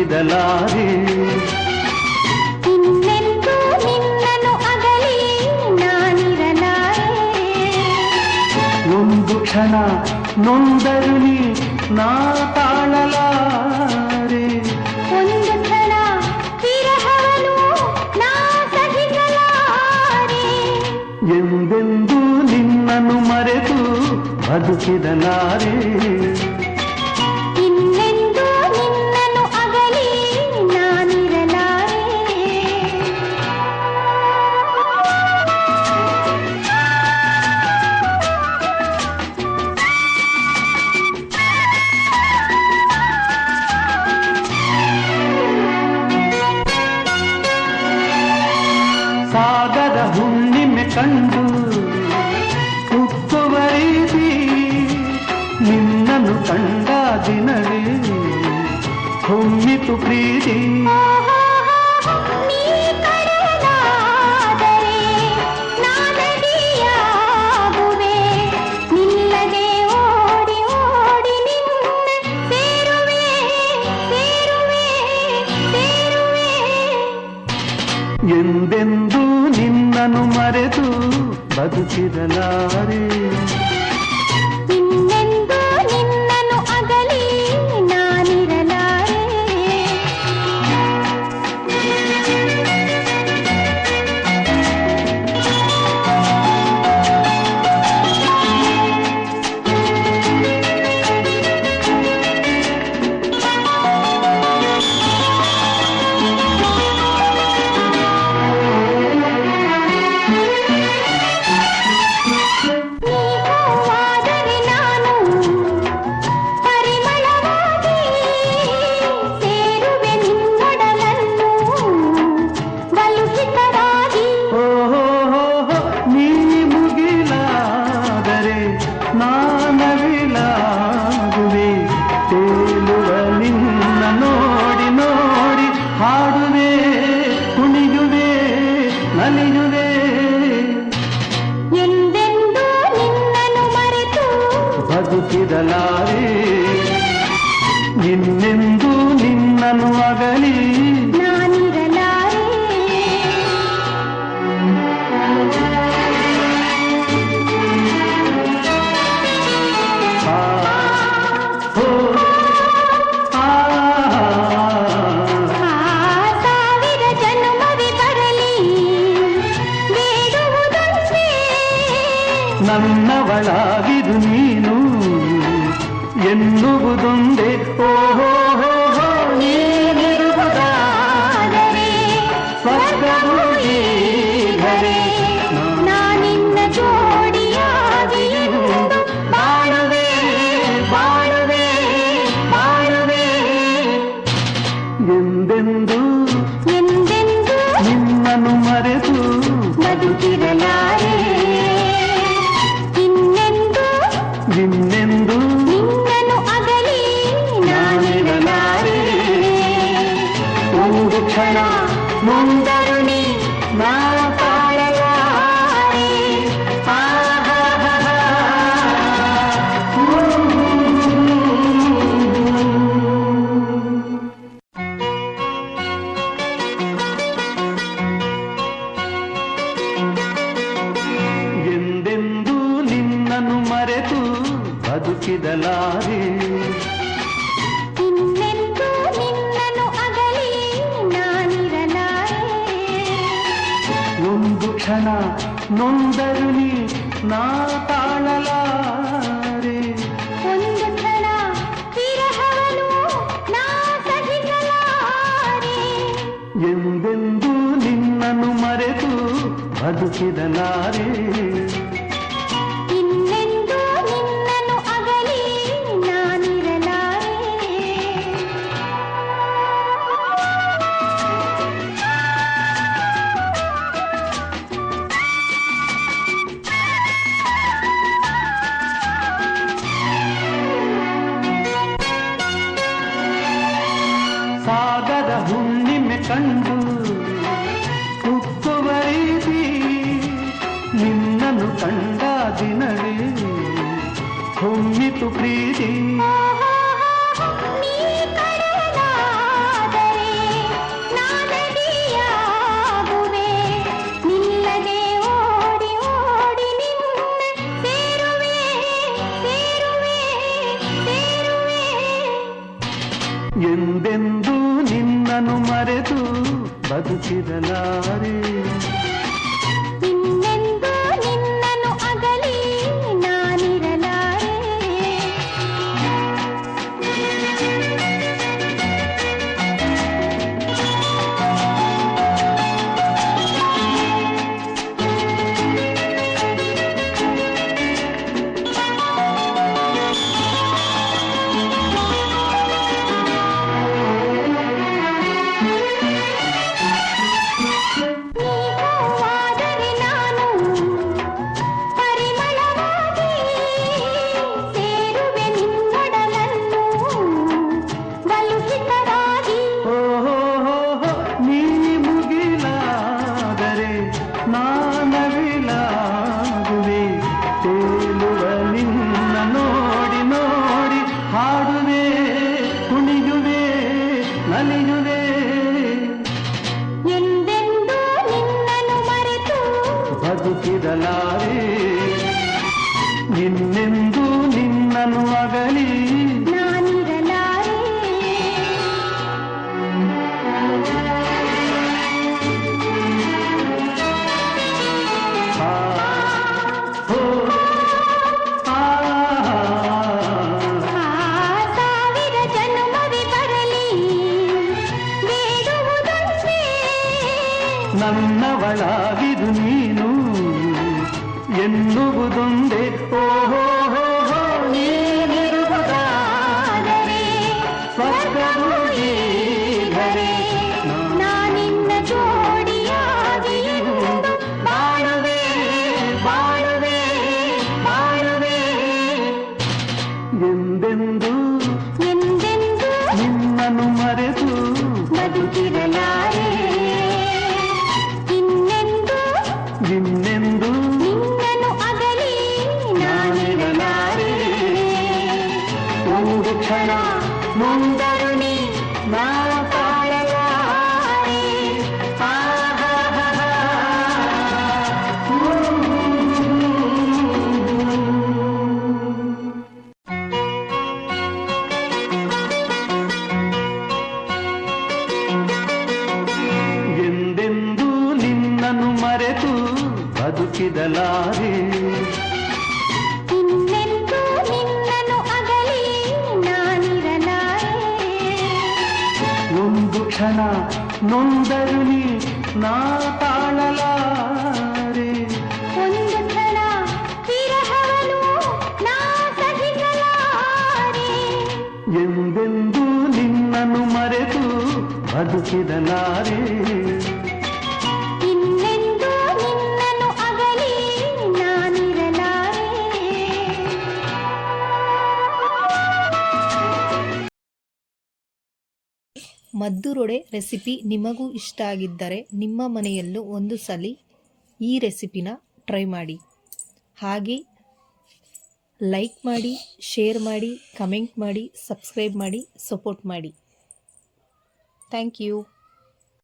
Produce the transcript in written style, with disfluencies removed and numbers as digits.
ಬದುಕಿದಲಾರೆ ಇನ್ನೆಂದೂ ನಿನ್ನನ್ನು ಅಗಲಿ ನಾನಿರಲಾರೆ ಒಂದು ಕ್ಷಣ ನೊಂದರು ನೀ ನಾ ತಾಳಲಾರೆ ಒಂದು ಕ್ಷಣ ವಿರಹವನು ನಾ ಸಹಿಸಲಾರೆ ಎಂದೆಂದೂ ನಿನ್ನನ್ನು ಮರೆತು ಬದುಕಿದಲಾರೆ ಇನ್ನೆಂದೂ ನಿನ್ನನ್ನು ಅಗಲಿ ನಾನಿರಲಾರೆ ಸಾಗರ ಹುಣ್ಣಿಮೆ ಕಂಡು ಉಕ್ಕುವ ರೀತಿ ನಿನ್ನನ್ನು ಕಂಡ ದಿನವೇ ಹೊಮ್ಮಿತು ಪ್ರೀತಿ ನೀ ಕಡಲಾದರೆ ನಾನದಿಯಾಗುವೆ ನಿಲ್ಲದೆ ಓಡಿ ಓಡಿ ನಿನ್ನ ಸೇರುವೆ ಸೇರುವೆ ಸೇರುವೆ ಎಂದೆಂದೂ ನಿನ್ನನ್ನು ಮರೆತು ಬದುಕಿದಲಾರೆ ಇನ್ನೆಂದೂ ನಿನ್ನನ್ನು ಅಗಲಿ ನಾನಿರಲಾರೆ ನೀವಾದರೆ ನಾನು ಪರಿಮಳವಾಗಿ ಸೇರುವೆ ನಿನ್ನೊಡಲನ್ನು ಬಲುಹಿತವಾಗಿ ಓಹೋ ನೀ ಮುಗಿಲಾದರೆ ನಾನವಿಲಾಗುವೆ ತೇಲುವ ನಿನ್ನ ನೋಡಿ ನೋಡಿ ಹಾಡುವೆ ಕುಣಿಯುವೆ ನಲಿಯುವೆ ಎಂದೆಂದೂ ನಿನ್ನನ್ನು ಮರೆತು ಬದುಕಿದಲಾರೆ ಇನ್ನೆಂದೂ ನಿನ್ನನ್ನು ಅಗಲಿ ನಾನಿರಲಾರೆ ಆ, ಹೋ, ಆ, ಆ ಸಾವಿರ ಜನ್ಮವೇ ಬರಲಿ ಬೇಡುವುದೊಂದೇ ನನ್ನವಳಾಗಿದು ನೀನು ಎನ್ನುವುದೊಂದೇ ಓಹೋ ನೀನಿರುವುದಾದರೆ ಸ್ವರ್ಗವು ಈಗಲೇ ನಾನಿನ್ನ ಜೋಡಿಯಾಗಿ ಎಂದು ಬಾಳುವೆ ಬಾಳುವೆ ಬಾಳುವೆ ಎಂದೆಂದೂ ಎಂದೆಂದೂ ನಿನ್ನನ್ನು ಮರೆತು ಬದುಕಿರಲಾರೆ ಇನ್ನೆಂದೂ ಇನ್ನೆಂದೂ ನಿನ್ನನ್ನು ಅಗಲಿ ನಾನಿರಲಾರೆ ಒಂದು ಕ್ಷಣ ಮುಂದರು ನೀ ನಾ ತಾಳಲಾರೆ ಎಂದೆಂದೂ ನಿನ್ನನ್ನು ಮರೆತು ಬದುಕಿದಲಾರೆ ಇನ್ನೆಂದೂ ನಿನ್ನನ್ನು ಅಗಲಿ ನಾನಿರಲಾರೆ ಒಂದು ಕ್ಷಣ ನೊಂದರು ನೀ ನಾ ತಾಳಲಾರೆ ಒಂದು ಕ್ಷಣ ವಿರಹವನು ನಾ ಸಹಿಸಲಾರೆ ಎಂದೆಂದೂ ನಿನ್ನನ್ನು ಮರೆತು ಬದುಕಿದಲಾರೆ ಇನ್ನೆಂದೂ ನಿನ್ನನ್ನು ಅಗಲಿ ನಾನಿರಲಾರೆ ಸಾಗರ ಹುಣ್ಣಿಮೆ ಕಂಡು ಉಕ್ಕುವ ರೀತಿ ನಿನ್ನನ್ನು ಕಂಡ ದಿನವೇ ಹೊಮ್ಮಿತು ಪ್ರೀತಿ ನೀ ಕಡಲಾದರೆ ಬದುಕಿರಲಾರೆ. ಇನ್ನೆಂದೂ ನಿನ್ನನ್ನು ಅಗಲಿ ನಾನಿರಲಾರೆ. ನೀವಾದರೆ ನಾನು ಪರಿಮಳವಾಗಿ ಸೇರುವೆ ನಿನ್ನೊಡಲನ್ನು ಬಲುಹಿತವಾಗಿ. ಓಹೋ ನೀ ಮುಗಿಲಾದರೆ ನಾನವಿಲಾಗುವೆ. ತೇಲುವ ನಿನ್ನ ನೋಡಿ ನೋಡಿ ಹಾಡುವೆ, ಕುಣಿಯುವೆ, ನಲಿಯುವೆ. ಎಂದೆಂದೂ ನಿನ್ನನ್ನು ಮರೆತು ಬದುಕಿರಲಾರೆ. ಇನ್ನೆಂದೂ ನಿನ್ನನ್ನು ಅಗಲಿ ನಾನಿರಲಾರೆ. ಆ, ಹೋ, ಆ. ಆ ಸಾವಿರ ಜನ್ಮವೇ ಬರಲಿ ಬೇಡುವುದೊಂದೇ. ನನ್ನವಳಾಗಿದು ನೀನು ಎನ್ನುವುದೊಂದೇ. ಓಹೋ ನೀನಿರುವುದಾದರೆ ಸ್ವರ್ಗವು ಈಗಲೇ. ನಾನಿನ್ನ ಜೋಡಿಯಾಗಿ ಎಂದು ಬಾಳುವೆ ಬಾಳುವೆ ಬಾಳುವೆ. ಎಂದೆಂದೂ ಎಂದೆಂದೂ ನಿನ್ನನ್ನು ಮರೆತು ಬದುಕಿರಲಾರೆ. ಇನ್ನೆಂದೂ ಇನ್ನೆಂದೂ ನಿನ್ನನ್ನು ಅಗಲಿ ನಾನಿರಲಾರೆ. ಒಂದು ಕ್ಷಣ ಮುಂದರು ನೀ ನಾ ತಾಳಲಾರೆ. ಎಂದೆಂದೂ ನಿನ್ನನ್ನು ಮರೆತು ಬದುಕಿದಲಾರೆ. ಇನ್ನೆಂದೂ ನಿನ್ನನ್ನು ಅಗಲಿ ನಾನಿರಲಾರೆ. ಒಂದು ಕ್ಷಣ ನೊಂದರು ನೀ ನಾ ತಾಳಲಾರೆ. ಒಂದು ಕ್ಷಣ ವಿರಹವನು ನಾ ಸಹಿಸಲಾರೆ. ಎಂದೆಂದೂ ನಿನ್ನನ್ನು ಮರೆತು ಬದುಕಿದಲಾರೆ. ಇನ್ನೆಂದೂ ನಿನ್ನನ್ನು ಅಗಲಿ ನಾನಿರಲಾರೆ. ಮದ್ದೂರೊಡೆ ರೆಸಿಪಿ ನಿಮಗೂ ಇಷ್ಟ ಆಗಿದ್ದರೆ ನಿಮ್ಮ ಮನೆಯಲ್ಲೂ ಒಂದು ಸಲ ಈ ರೆಸಿಪಿನ ಟ್ರೈ ಮಾಡಿ. ಹಾಗೆ ಲೈಕ್ ಮಾಡಿ, ಶೇರ್ ಮಾಡಿ, ಕಮೆಂಟ್ ಮಾಡಿ, ಸಬ್ಸ್ಕ್ರೈಬ್ ಮಾಡಿ, ಸಪೋರ್ಟ್ ಮಾಡಿ. Thank you.